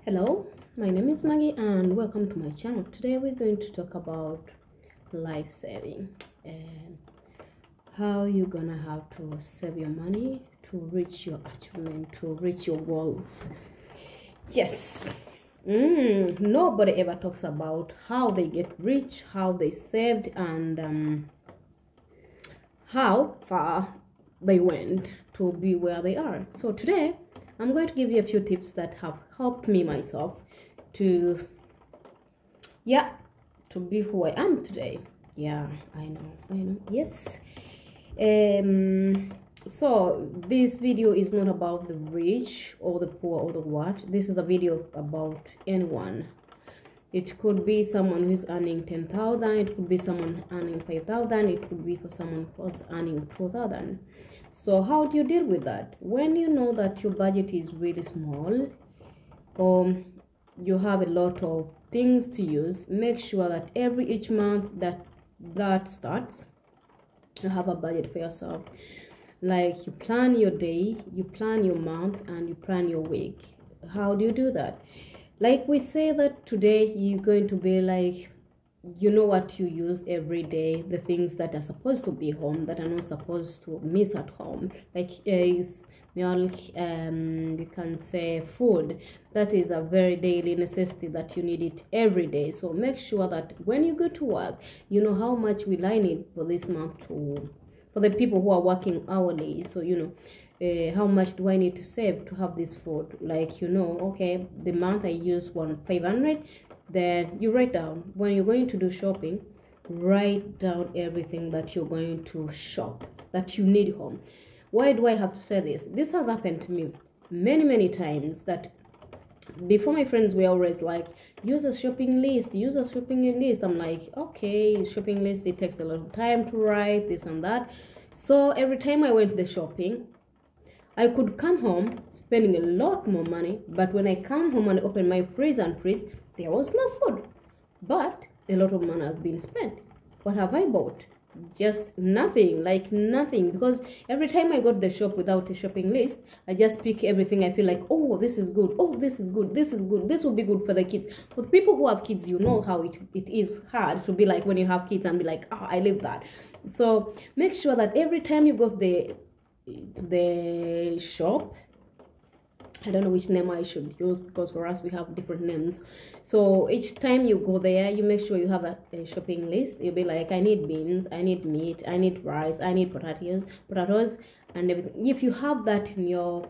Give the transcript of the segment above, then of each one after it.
Hello, my name is Maggie and welcome to my channel. Today we're going to talk about life saving and how you're gonna have to save your money to reach your achievement, to reach your goals. Yes, nobody ever talks about how they get rich, how they saved, and how far they went to be where they are. So today I'm going to give you a few tips that have helped me myself to to be who I am today. Yeah, I know, yes. So this video is not about the rich or the poor or the what. This is a video about anyone. It could be someone who's earning 10,000, it could be someone earning 5,000, it could be for someone who's earning 2,000. So how do you deal with that? When you know that your budget is really small, or you have a lot of things to use, make sure that each month that starts, you have a budget for yourself. Like, you plan your day, you plan your month, and you plan your week. How do you do that? Like, we say that today you're going to be like, you know what you use every day, the things that are supposed to be home that are not supposed to miss at home, like eggs, milk, you can say food. That is a very daily necessity that you need it every day. So make sure that when you go to work, you know how much will I need for this month, to for the people who are working hourly. So how much do I need to save to have this food? Like, okay, the month I use 500. Then you write down, when you're going to do shopping, write down everything that you're going to shop, that you need home. Why do I have to say this? This has happened to me many times, that before, my friends were always like, use a shopping list, use a shopping list. I'm like, okay, shopping list, it takes a lot of time to write this and that. So every time I went to the shopping, I could come home spending a lot more money, but when I come home and open my fridge and freeze, there was no food, but a lot of money has been spent. What have I bought? Just nothing, like nothing, because every time I go to the shop without a shopping list, I just pick everything I feel like, oh, this is good, oh, this is good, this is good, this will be good for the kids. For the people who have kids, you know how it is hard to be like, when you have kids and be like, oh, I live that. So make sure that every time you go to the shop, I don't know which name I should use, because for us we have different names. So each time you go there, you make sure you have a shopping list. You'll be like, I need beans, I need meat, I need rice, I need potatoes and everything. If you have that in your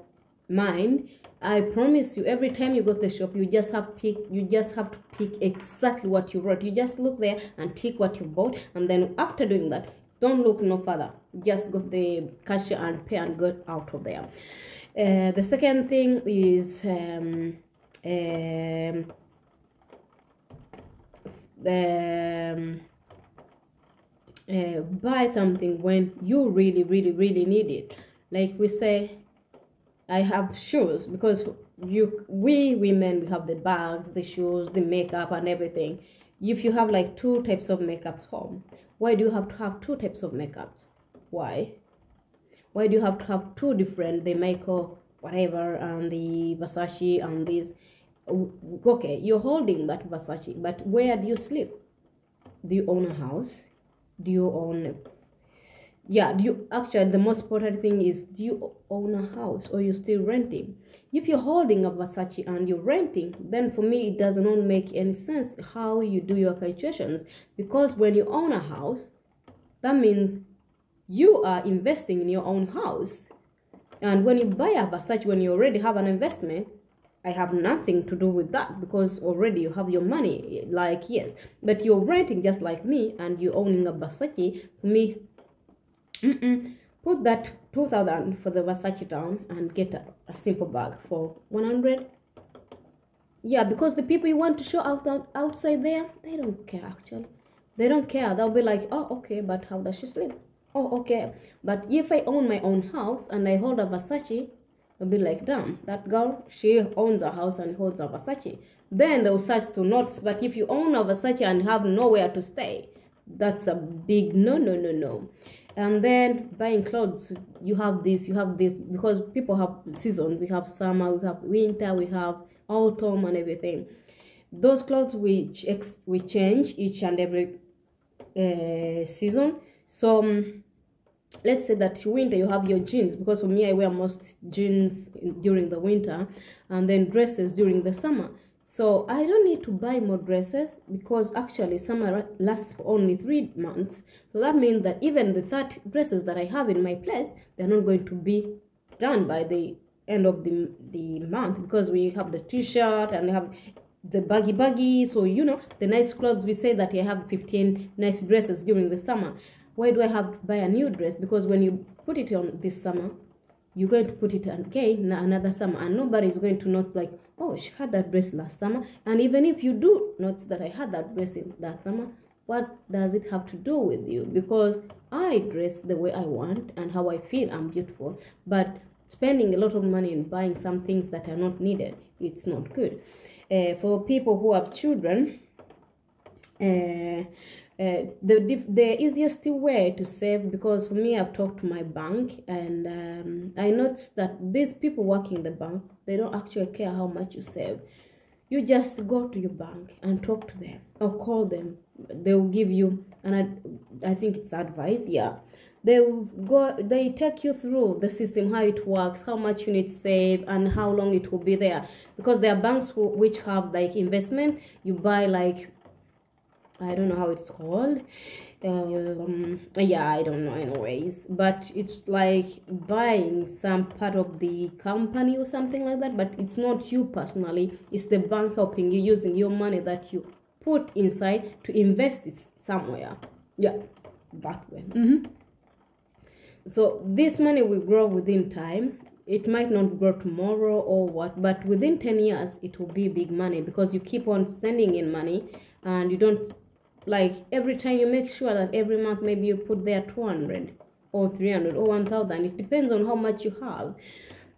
mind, I promise you, every time you go to the shop, you just have to pick exactly what you wrote. You just look there and tick what you bought, and then after doing that, don't look no further. Just go to the cashier and pay and get out of there. The second thing is buy something when you really need it. Like, we say, I have shoes, because we women, we have the bags, the shoes, the makeup and everything. If you have like 2 types of makeups home, why do you have to have 2 types of makeups? Why do you have to have 2 different, the Michael whatever and the Versace and this? Okay, you're holding that Versace, but where do you sleep? Do you own a house? Do you own actually, the most important thing is, do you own a house, or you're still renting? If you're holding a Versace and you're renting, then for me it does not make any sense how you do your calculations, because when you own a house, that means you are investing in your own house. And when you buy a Versace, when you already have an investment, I have nothing to do with that, because already you have your money. Like, yes, but you're renting just like me, and you're owning a Versace. For me, put that 2,000 for the Versace down and get a simple bag for 100. Yeah, because the people you want to show outside there, they don't care. Actually, they don't care. They'll be like, oh, okay, but how does she sleep? Oh, okay. But if I own my own house and I hold a Versace, they'll be like, damn, that girl, she owns a house and holds a Versace. Then they'll start to notice. But if you own a Versace and have nowhere to stay, that's a big no. And then buying clothes, you have this, because people have seasons. We have summer, we have winter, we have autumn and everything. Those clothes we change each and every season. So let's say that winter you have your jeans, because for me I wear most jeans during the winter and then dresses during the summer. So I don't need to buy more dresses, because actually summer lasts for only 3 months. So that means that even the 30 dresses that I have in my place, they're not going to be done by the end of the month, because we have the t-shirt and we have the baggy. So you know, the nice clothes, we say that I have 15 nice dresses during the summer. Why do I have to buy a new dress? Because when you put it on this summer, you're going to put it again another summer, and nobody is going to notice like, oh, she had that dress last summer. And even if you do notice that I had that dress in that summer, what does it have to do with you? Because I dress the way I want and how I feel I'm beautiful. But spending a lot of money in buying some things that are not needed, it's not good. For people who have children, the easiest way to save, because for me, I've talked to my bank, and I noticed that these people working in the bank, they don't actually care how much you save. You just go to your bank and talk to them or call them. They will give you, and I think it's advice, yeah. They take you through the system, how it works, how much you need to save, and how long it will be there. Because there are banks which have like investment. You buy like, I don't know how it's called. Yeah, I don't know anyways. But it's like buying some part of the company or something like that. But it's not you personally. It's the bank helping you, using your money that you put inside to invest it somewhere. Yeah, that way. So this money will grow within time. It might not grow tomorrow or what, but within 10 years, it will be big money, because you keep on sending in money, and you don't, like, every time you make sure that every month maybe you put there 200 or 300 or 1,000. It depends on how much you have.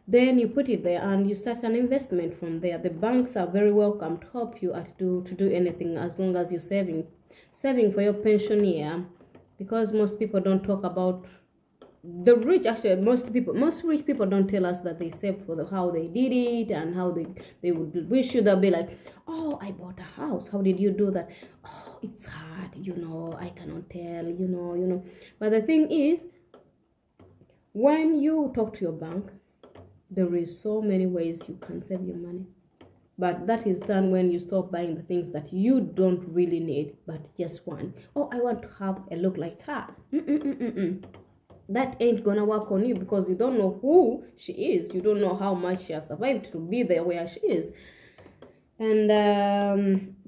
Then you put it there and you start an investment from there. The banks are very welcome to help you to do anything, as long as you're saving for your pension year. Because most people don't talk about the rich. Actually, most rich people don't tell us that they save for how they did it, and how they would wish you. They'll be like, oh, I bought a house, how did you do that? Oh, it's hard, you know, I cannot tell, you know. But the thing is, when you talk to your bank, there is so many ways you can save your money. But that is done when you stop buying the things that you don't really need, but just want. Oh, I want to have a look like her. That ain't gonna work on you, because you don't know who she is. You don't know how much she has survived to be there where she is. And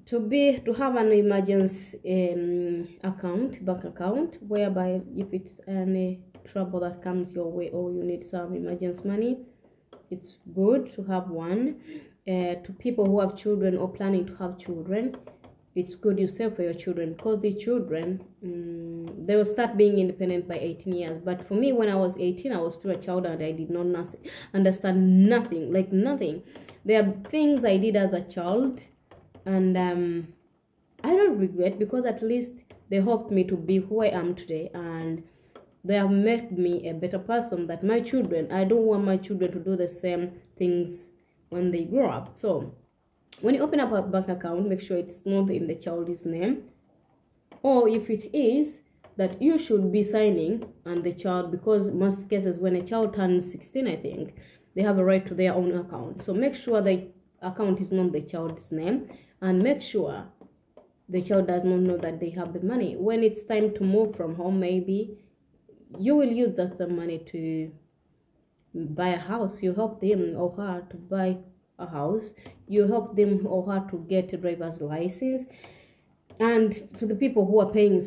to have an emergency bank account, whereby if it's any trouble that comes your way, or you need some emergency money, it's good to have one. To people who have children or planning to have children, it's good you save for your children, because the children, they will start being independent by 18 years. But for me, when I was 18, I was still a child, and I did not understand nothing, like nothing. There are things I did as a child, and I don't regret, because at least they helped me to be who I am today, and they have made me a better person. That my children, I don't want my children to do the same things when they grow up. So when you open up a bank account, make sure it's not in the child's name, or if it is, that you should be signing on the child, because most cases when a child turns 16, I think, they have a right to their own account. So make sure the account is not the child's name, and make sure the child does not know that they have the money. When it's time to move from home, maybe you will use that some money to buy a house. You help them or her to buy a house. You help them or her to get a driver's license. And to the people who are paying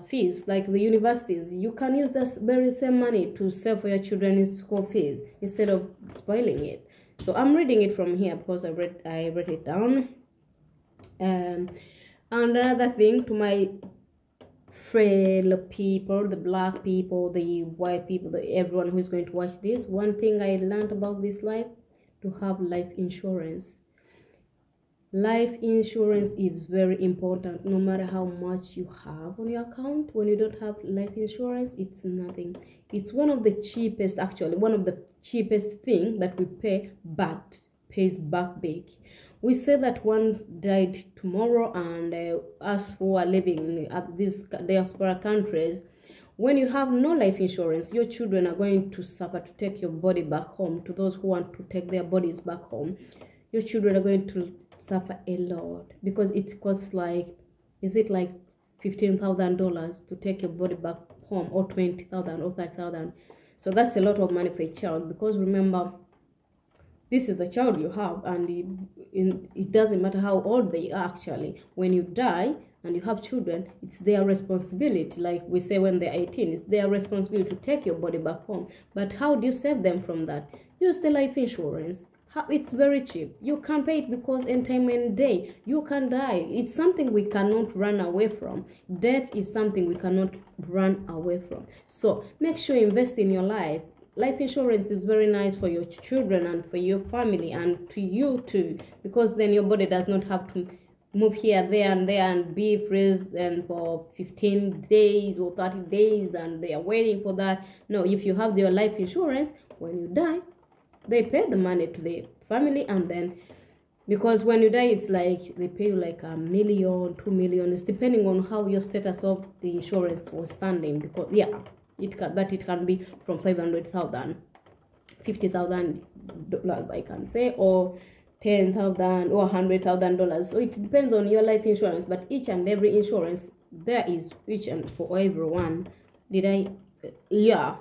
fees, like the universities, you can use that very same money to save for your children's school fees instead of spoiling it. So I'm reading it from here because I read it down. And another thing, to my fellow people, the black people, the white people, everyone who is going to watch this, one thing I learned about this life: to have life insurance. Life insurance is very important. No matter how much you have on your account, when you don't have life insurance, it's nothing. It's one of the cheapest, actually, one of the cheapest thing that we pay, but pays back big. We say that one died tomorrow, and us who are living at these diaspora countries, when you have no life insurance, your children are going to suffer to take your body back home. To those who want to take their bodies back home, your children are going to suffer a lot, because it costs like, is it like $15,000 to take your body back home, or 20,000 or 30,000? So that's a lot of money for a child, because remember, this is the child you have, and it doesn't matter how old they are. Actually, when you die and you have children, it's their responsibility. Like we say, when they're 18, it's their responsibility to take your body back home. But how do you save them from that? Use the life insurance. It's very cheap. You can pay it, because in time and day you can die. It's something we cannot run away from. Death is something we cannot run away from. So make sure you invest in your life. Life insurance is very nice for your children and for your family, and to you too, because then your body does not have to move here, there, and be frozen for 15 days or 30 days, and they are waiting for that. No, if you have your life insurance, when you die, they pay the money to the family, and then, because when you die, it's like they pay you like $1 million, $2 million. It's depending on how your status of the insurance was standing, because yeah, it can be from 500,000, $50,000, I can say, or 10,000 or $100,000. So it depends on your life insurance. But each and every insurance, there is each and for everyone. Yeah,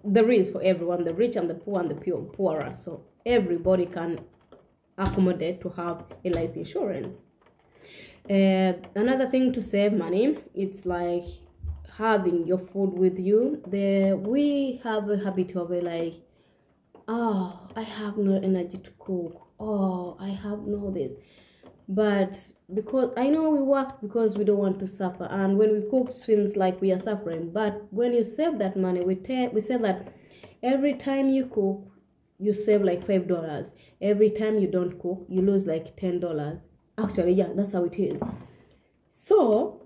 there is for everyone, the rich and the poor and the poorer. So everybody can accommodate to have a life insurance. Another thing to save money, it's like having your food with you. We have a habit of like, oh, I have no energy to cook, oh, I have no this. But because I know we work because we don't want to suffer, and when we cook, it seems like we are suffering. But when you save that money, we say that every time you cook, you save like $5. Every time you don't cook, you lose like $10. Actually, yeah, that's how it is. So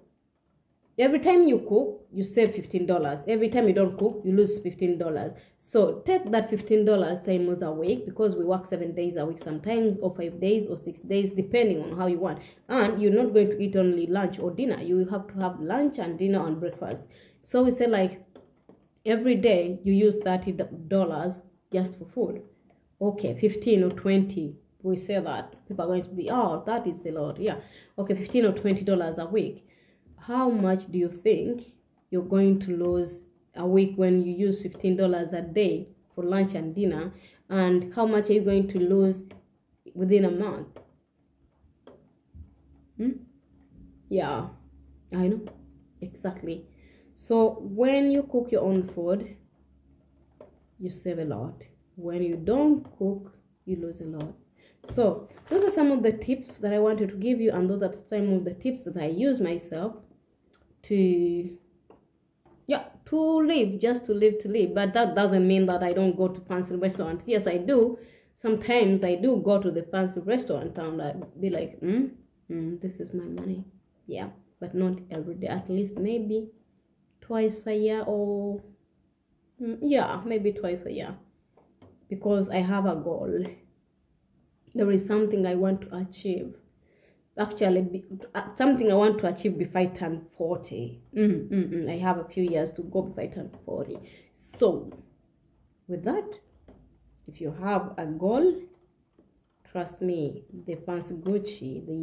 every time you cook, you save $15. Every time you don't cook, you lose $15. So take that $15 times a week, because we work 7 days a week sometimes, or 5 days or 6 days, depending on how you want. And you're not going to eat only lunch or dinner. You have to have lunch and dinner and breakfast. So we say like every day you use $30 just for food. Okay, 15 or 20. We say that people are going to be, oh, that is a lot. Yeah. Okay, $15 or $20 a week. How much do you think you're going to lose a week when you use $15 a day for lunch and dinner? And how much are you going to lose within a month? Yeah, I know. Exactly. So when you cook your own food, you save a lot. When you don't cook, you lose a lot. So those are some of the tips that I wanted to give you, and those are some of the tips that I use myself to live, just to live. But that doesn't mean that I don't go to fancy restaurants. Yes, I do. Sometimes I do go to the fancy restaurant and I be like, this is my money. Yeah, but not every day. At least maybe twice a year, or yeah, maybe twice a year, because I have a goal. There is something I want to achieve. Actually, something I want to achieve before I turn 40. I have a few years to go before I turn 40. So with that, if you have a goal, trust me, the fancy Gucci, the